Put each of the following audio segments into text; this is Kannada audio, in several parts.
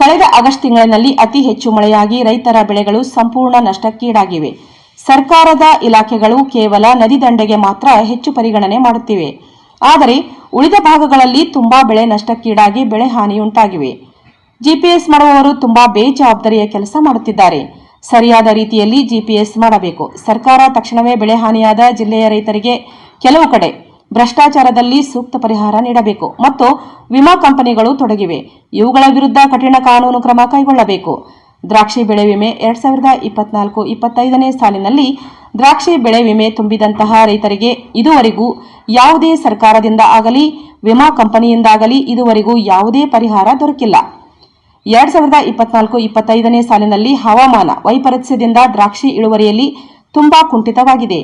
ಕಳೆದ ಆಗಸ್ಟ್ ತಿಂಗಳಿನಲ್ಲಿ ಅತಿ ಹೆಚ್ಚು ಮಳೆಯಾಗಿ ರೈತರ ಬೆಳೆಗಳು ಸಂಪೂರ್ಣ ನಷ್ಟಕ್ಕೀಡಾಗಿವೆ. ಸರ್ಕಾರದ ಇಲಾಖೆಗಳು ಕೇವಲ ನದಿ ದಂಡೆಗೆ ಮಾತ್ರ ಹೆಚ್ಚು ಪರಿಗಣನೆ ಮಾಡುತ್ತಿವೆ. ಆದರೆ ಉಳಿದ ಭಾಗಗಳಲ್ಲಿ ತುಂಬಾ ಬೆಳೆ ನಷ್ಟಕ್ಕೀಡಾಗಿ ಬೆಳೆ ಹಾನಿಯುಂಟಾಗಿವೆ. ಜಿಪಿಎಸ್ ಮಾಡುವವರು ತುಂಬಾ ಬೇಜವಾಬ್ದಾರಿಯ ಕೆಲಸ ಮಾಡುತ್ತಿದ್ದಾರೆ. ಸರಿಯಾದ ರೀತಿಯಲ್ಲಿ ಜಿಪಿಎಸ್ ಮಾಡಬೇಕು. ಸರ್ಕಾರ ತಕ್ಷಣವೇ ಬೆಳೆ ಹಾನಿಯಾದ ಜಿಲ್ಲೆಯ ರೈತರಿಗೆ ಕೆಲವು ಕಡೆ ಭ್ರಷ್ಟಾಚಾರದಲ್ಲಿ ಸೂಕ್ತ ಪರಿಹಾರ ನೀಡಬೇಕು ಮತ್ತು ವಿಮಾ ಕಂಪನಿಗಳು ತೊಡಗಿವೆ. ಇವುಗಳ ವಿರುದ್ಧ ಕಠಿಣ ಕಾನೂನು ಕ್ರಮ ಕೈಗೊಳ್ಳಬೇಕು. ದ್ರಾಕ್ಷಿ ಬೆಳೆ ವಿಮೆ 2024-25ನೇ ಸಾಲಿನಲ್ಲಿ ದ್ರಾಕ್ಷಿ ಬೆಳೆ ವಿಮೆ ತುಂಬಿದಂತಹ ರೈತರಿಗೆ ಇದುವರೆಗೂ ಯಾವುದೇ ಸರ್ಕಾರದಿಂದ ಆಗಲಿ ವಿಮಾ ಕಂಪನಿಯಿಂದಾಗಲಿ ಇದುವರೆಗೂ ಯಾವುದೇ ಪರಿಹಾರ ದೊರಕಿಲ್ಲ. 2024-25ನೇ ಸಾಲಿನಲ್ಲಿ ಹವಾಮಾನ ವೈಪರೀತ್ಯದಿಂದ ದ್ರಾಕ್ಷಿ ಇಳುವರಿಯಲ್ಲಿ ತುಂಬಾ ಕುಂಠಿತವಾಗಿದೆ.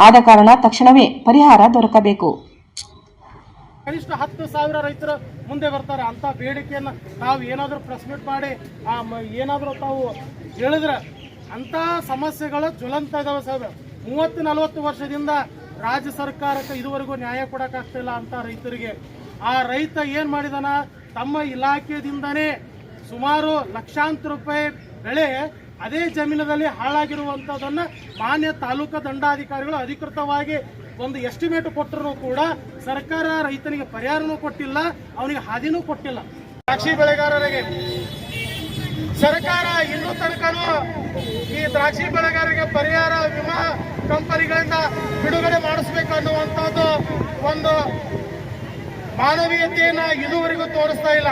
ಆದ ಕಾರಣ ತಕ್ಷಣವೇ ಪರಿಹಾರ ದೊರಕಬೇಕು. ಕನಿಷ್ಠ 10,000 ರೈತರು ಮುಂದೆ ಬರ್ತಾರೆ ಅಂತ ಬೇಡಿಕೆಯನ್ನು ತಾವು ಏನಾದರೂ ಪ್ರೆಸ್ ಮೀಟ್ ಮಾಡಿ ಏನಾದರೂ ತಾವು ಹೇಳಿದ್ರೆ ಅಂತ ಸಮಸ್ಯೆಗಳು ಜ್ವಲಂತ ಇದಾವೆ ಸಾಹೇಬ್. 30-40 ವರ್ಷದಿಂದ ರಾಜ್ಯ ಸರ್ಕಾರಕ್ಕೆ ಇದುವರೆಗೂ ನ್ಯಾಯ ಕೊಡೋಕ್ಕಾಗ್ತಿಲ್ಲ ಅಂತ ರೈತರಿಗೆ. ಆ ರೈತ ಏನು ಮಾಡಿದಾನ, ತಮ್ಮ ಇಲಾಖೆಯಿಂದನೇ ಸುಮಾರು ಲಕ್ಷಾಂತರ ರೂಪಾಯಿ ಬೆಳೆ ಅದೇ ಜಮೀನದಲ್ಲಿ ಹಾಳಾಗಿರುವಂಥದ್ದನ್ನು ಮಾನ್ಯ ತಾಲೂಕಾ ದಂಡಾಧಿಕಾರಿಗಳು ಅಧಿಕೃತವಾಗಿ ಒಂದು ಎಸ್ಟಿಮೇಟ್ ಕೊಟ್ಟರೂ ಕೂಡ ಸರ್ಕಾರ ರೈತನಿಗೆ ಪರಿಹಾರನೂ ಕೊಟ್ಟಿಲ್ಲ, ಅವನಿಗೆ ಹಾದಿನೂ ಕೊಟ್ಟಿಲ್ಲ. ದ್ರಾಕ್ಷಿ ಬೆಳೆಗಾರರಿಗೆ ಸರ್ಕಾರ ಇನ್ನೂ ತನಕನೂ ಈ ದ್ರಾಕ್ಷಿ ಬೆಳೆಗಾರರಿಗೆ ಪರಿಹಾರ ವಿಮಾ ಕಂಪನಿಗಳಿಂದ ಬಿಡುಗಡೆ ಮಾಡಿಸ್ಬೇಕು ಅನ್ನುವಂಥದ್ದು ಒಂದು ಮಾನವೀಯತೆಯನ್ನು ಇದುವರೆಗೂ ತೋರಿಸ್ತಾ ಇಲ್ಲ.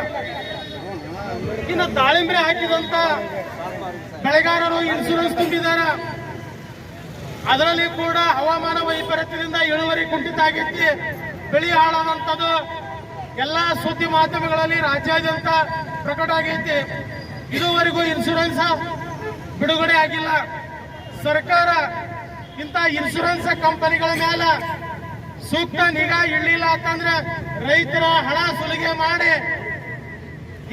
ಇನ್ನು ದಾಳಿಂಬೆ ಹಾಕಿದಂತ ಬೆಳೆಗಾರರು ಇನ್ಶೂರೆನ್ಸ್ ತುಂಬಿದ್ದಾರೆ. ಅದರಲ್ಲಿ ಕೂಡ ಹವಾಮಾನ ವೈಪರೀತ್ಯದಿಂದ ಇಳುವರಿ ಕುಂಠಿತ ಆಗೈತಿ, ಬೆಳೆ ಹಾಳಾದಂಥದ್ದು ಎಲ್ಲ ಸುದ್ದಿ ಮಾಧ್ಯಮಗಳಲ್ಲಿ ರಾಜ್ಯಾದ್ಯಂತ ಪ್ರಕಟ ಆಗೈತಿ. ಇದುವರೆಗೂ ಇನ್ಶೂರೆನ್ಸ್ ಬಿಡುಗಡೆ ಆಗಿಲ್ಲ. ಸರ್ಕಾರ ಇಂಥ ಇನ್ಶೂರೆನ್ಸ್ ಕಂಪನಿಗಳ ಮೇಲೆ ಸೂಕ್ತ ನಿಗಾ ಇಡಲಿಲ್ಲ ಅಂತಂದ್ರೆ ರೈತರ ಹಣ ಸುಲಿಗೆ ಮಾಡಿ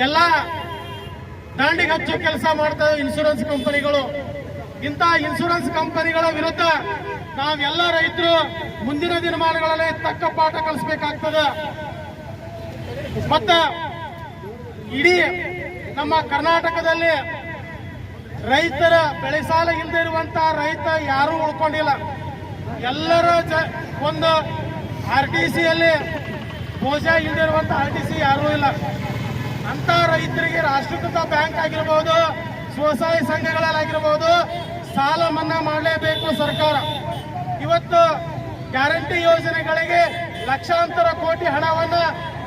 ಎಲ್ಲ ದಾಂಡಿಗೆ ಹಚ್ಚೋ ಕೆಲಸ ಮಾಡ್ತಾ ಇನ್ಶೂರೆನ್ಸ್ ಕಂಪನಿಗಳು. ಇಂಥ ಇನ್ಶೂರೆನ್ಸ್ ಕಂಪನಿಗಳ ವಿರುದ್ಧ ನಾವೆಲ್ಲ ರೈತರು ಮುಂದಿನ ದಿನಮಾನಗಳಲ್ಲಿ ತಕ್ಕ ಪಾಠ ಕಲಿಸಬೇಕಾಗ್ತದೆ. ಮತ್ತ ಇಡೀ ನಮ್ಮ ಕರ್ನಾಟಕದಲ್ಲಿ ರೈತರ ಬೆಳೆ ಸಾಲ ಇಲ್ಲದೆ ಇರುವಂತಹ ರೈತ ಯಾರೂ ಉಳ್ಕೊಂಡಿಲ್ಲ. ಎಲ್ಲರ ಒಂದು RTCಯಲ್ಲಿ ಬೋಜ ಇಲ್ಲದೆ ಇರುವಂತ RTC ಯಾರೂ ಇಲ್ಲ. ಅಂತ ರೈತರಿಗೆ ರಾಷ್ಟ್ರೀಕೃತ ಬ್ಯಾಂಕ್ ಆಗಿರಬಹುದು, ಸ್ವಸಹಾಯ ಸಂಘಗಳಾಗಿರಬಹುದು, ಸಾಲ ಮನ್ನಾ ಮಾಡಲೇಬೇಕು ಸರ್ಕಾರ. ಇವತ್ತು ಗ್ಯಾರಂಟಿ ಯೋಜನೆಗಳಿಗೆ ಲಕ್ಷಾಂತರ ಕೋಟಿ ಹಣವನ್ನ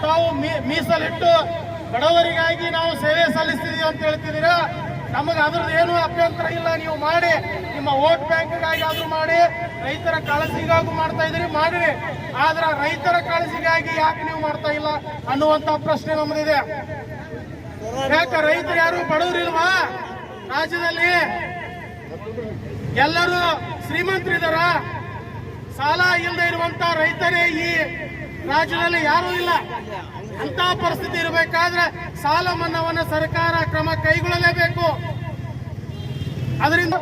ತಾವು ಮೀಸಲಿಟ್ಟು ಬಡವರಿಗಾಗಿ ನಾವು ಸೇವೆ ಸಲ್ಲಿಸ್ತಿದೀವಿ ಅಂತ ಹೇಳ್ತಿದ್ದೀರಾ. ನಮಗೆ ಅದ್ರದ್ದು ಏನು ಅಭ್ಯಂತರ ಇಲ್ಲ, ನೀವು ಮಾಡಿ, ನಿಮ್ಮ ವೋಟ್ ಬ್ಯಾಂಕ್ಗಾಗಿ ಆದ್ರೂ ಮಾಡಿ, ರೈತರ ಕಾಳಜಿಗಾಗಿ ಮಾಡ್ತಾ ಇದ್ದೀರಿ ಮಾಡಿರಿ. ಆದ್ರೆ ರೈತರ ಕಾಳಜಿಗಾಗಿ ಯಾಕೆ ನೀವು ಮಾಡ್ತಾ ಇಲ್ಲ ಅನ್ನುವಂತ ಪ್ರಶ್ನೆ ನಮ್ಮದಿದೆ. ಯಾಕೆ ರೈತರು ಯಾರು ಬಡವರಿಲ್ವಾ ರಾಜ್ಯದಲ್ಲಿ? ಎಲ್ಲರೂ ಶ್ರೀಮಂತರಿದಾರ. ಸಾಲ ಇಲ್ಲದೆ ಇರುವಂತ ರೈತರೇ ಈ ರಾಜ್ಯದಲ್ಲಿ ಯಾರೂ ಇಲ್ಲ. ಅಂತ ಪರಿಸ್ಥಿತಿ ಇರಬೇಕಾದ್ರೆ ಸಾಲ ಮನ್ನಾವನ್ನ ಸರ್ಕಾರ ಕ್ರಮ ಕೈಗೊಳ್ಳಲೇಬೇಕು. ಅದರಿಂದ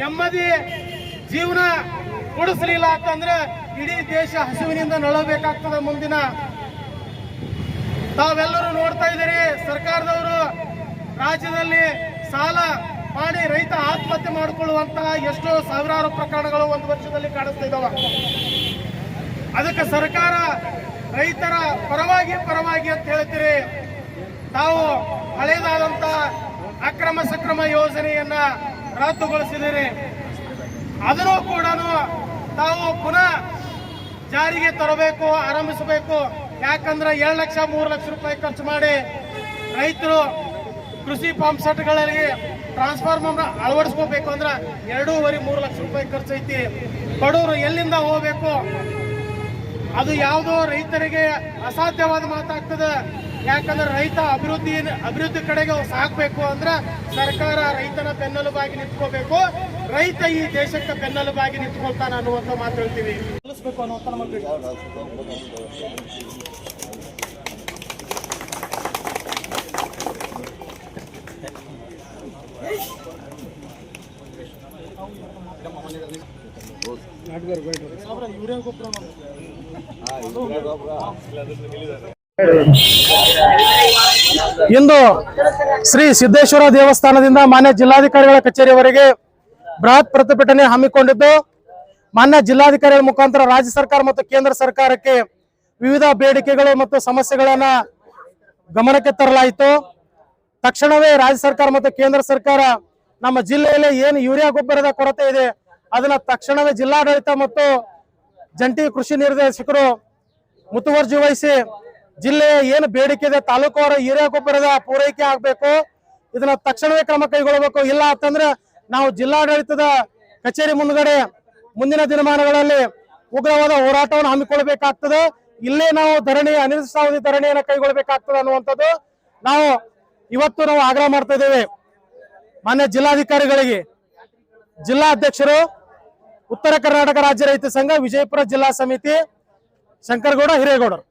ನೆಮ್ಮದಿ ಜೀವನ ಕೊಡಿಸಲಿಲ್ಲ ಅಂತಂದ್ರೆ ಇಡೀ ದೇಶ ಹಸುವಿನಿಂದ ನಳಬೇಕಾಗ್ತದೆ. ಮುಂದಿನ ತಾವೆಲ್ಲರೂ ನೋಡ್ತಾ ಇದ್ದೀರಿ, ಸರ್ಕಾರದವರು ರಾಜ್ಯದಲ್ಲಿ ಸಾಲ ಮಾಡಿ ರೈತ ಆತ್ಮಹತ್ಯೆ ಮಾಡಿಕೊಳ್ಳುವಂತಹ ಎಷ್ಟೋ ಸಾವಿರಾರು ಪ್ರಕರಣಗಳು ಒಂದು ವರ್ಷದಲ್ಲಿ ಕಾಣಿಸ್ತಾ ಇದ್ದಾವೆ. ಅದಕ್ಕೆ ಸರ್ಕಾರ ರೈತರ ಪರವಾಗಿ ಅಂತ ಹೇಳ್ತೀರಿ. ತಾವು ಹಳೇದಾದಂತ ಅಕ್ರಮ ಸಕ್ರಮ ಯೋಜನೆಯನ್ನ ರದ್ದುಗೊಳಿಸಿದಿರಿ. ಅದನ್ನು ಕೂಡ ತಾವು ಪುನಃ ಜಾರಿಗೆ ತರಬೇಕು, ಆರಂಭಿಸಬೇಕು. ಯಾಕಂದ್ರೆ 2 ಲಕ್ಷ 3 ಲಕ್ಷ ರೂಪಾಯಿ ಖರ್ಚು ಮಾಡಿ ರೈತರು ಕೃಷಿ ಪಂಪ್ ಸೆಟ್ಗಳಲ್ಲಿ ಟ್ರಾನ್ಸ್ಫಾರ್ಮರ್ ಅಳವಡಿಸ್ಕೋಬೇಕು ಅಂದ್ರೆ 2.5-3 ಲಕ್ಷ ರೂಪಾಯಿ ಖರ್ಚೈತಿ. ಬಡವರು ಎಲ್ಲಿಂದ ಹೋಗ್ಬೇಕು? ಅದು ಯಾವುದೋ ರೈತರಿಗೆ ಅಸಾಧ್ಯವಾದ ಮಾತಾಗ್ತದೆ. ಯಾಕಂದ್ರೆ ರೈತ ಅಭಿವೃದ್ಧಿ ಕಡೆಗೆ ಸಾಗಬೇಕು ಅಂದ್ರೆ ಸರ್ಕಾರ ರೈತನ ಬೆನ್ನೆಲುಬಾಗಿ ನಿಂತ್ಕೋಬೇಕು. ರೈತ ಈ ದೇಶಕ್ಕೆ ಬೆನ್ನೆಲುಬಾಗಿ ನಿಂತ್ಕೊಳ್ತಾನೆ ಅನ್ನುವಂತ ಮಾತು ಹೇಳ್ತೀವಿ. ಕಲಿಸ್ಬೇಕು ಅನ್ನುವಂತ ನಮಗೆ ಯೂರಿಯಾ ಗೊಬ್ಬರ ಇಂದು ಶ್ರೀ ಸಿದ್ದೇಶ್ವರ ದೇವಸ್ಥಾನದಿಂದ ಮಾನ್ಯ ಜಿಲ್ಲಾಧಿಕಾರಿಗಳ ಕಚೇರಿಯವರೆಗೆ ಬೃಹತ್ ಪ್ರತಿಭಟನೆ ಹಮ್ಮಿಕೊಂಡಿದ್ದು, ಮಾನ್ಯ ಜಿಲ್ಲಾಧಿಕಾರಿಗಳ ಮುಖಾಂತರ ರಾಜ್ಯ ಸರ್ಕಾರ ಮತ್ತು ಕೇಂದ್ರ ಸರ್ಕಾರಕ್ಕೆ ವಿವಿಧ ಬೇಡಿಕೆಗಳು ಮತ್ತು ಸಮಸ್ಯೆಗಳನ್ನ ಗಮನಕ್ಕೆ ತರಲಾಯಿತು. ತಕ್ಷಣವೇ ರಾಜ್ಯ ಸರ್ಕಾರ ಮತ್ತು ಕೇಂದ್ರ ಸರ್ಕಾರ ನಮ್ಮ ಜಿಲ್ಲೆಯಲ್ಲಿ ಏನು ಯೂರಿಯಾ ಗೊಬ್ಬರದ ಕೊರತೆ ಇದೆ ಅದನ್ನ ತಕ್ಷಣವೇ ಜಿಲ್ಲಾಡಳಿತ ಮತ್ತು ಜಂಟಿ ಕೃಷಿ ನಿರ್ದೇಶಕರು ಮುತುವರ್ಜಿ ವಹಿಸಿ ಜಿಲ್ಲೆಯ ಏನು ಬೇಡಿಕೆ ಇದೆ ತಾಲೂಕುವಾರು ಯೂರಿಯಾ ಗೊಬ್ಬರದ ಪೂರೈಕೆ ಆಗಬೇಕು, ಇದನ್ನ ತಕ್ಷಣವೇ ಕ್ರಮ ಕೈಗೊಳ್ಳಬೇಕು. ಇಲ್ಲ ಅಂತಂದ್ರೆ ನಾವು ಜಿಲ್ಲಾಡಳಿತದ ಕಚೇರಿ ಮುಂದ್ಗಡೆ ಮುಂದಿನ ದಿನಮಾನಗಳಲ್ಲಿ ಉಗ್ರವಾದ ಹೋರಾಟವನ್ನು ಹಮ್ಮಿಕೊಳ್ಳಬೇಕಾಗ್ತದೆ. ಇಲ್ಲೇ ನಾವು ಅನಿರ್ದಿಷ್ಟಾವಧಿ ಧರಣಿಯನ್ನು ಕೈಗೊಳ್ಳಬೇಕಾಗ್ತದೆ ಅನ್ನುವಂಥದ್ದು ಇವತ್ತು ನಾವು ಆಗ್ರಹ ಮಾಡ್ತಾ ಇದ್ದೇವೆ. ಮಾನ್ಯ ಜಿಲ್ಲಾಧಿಕಾರಿಗಳಿಗೆ, ಜಿಲ್ಲಾ ಅಧ್ಯಕ್ಷರು, ಉತ್ತರ ಕರ್ನಾಟಕ ರಾಜ್ಯ ರೈತ ಸಂಘ, ವಿಜಯಪುರ ಜಿಲ್ಲಾ ಸಮಿತಿ, ಶಂಕರಗೌಡ ಹಿರೇಗೌಡರು.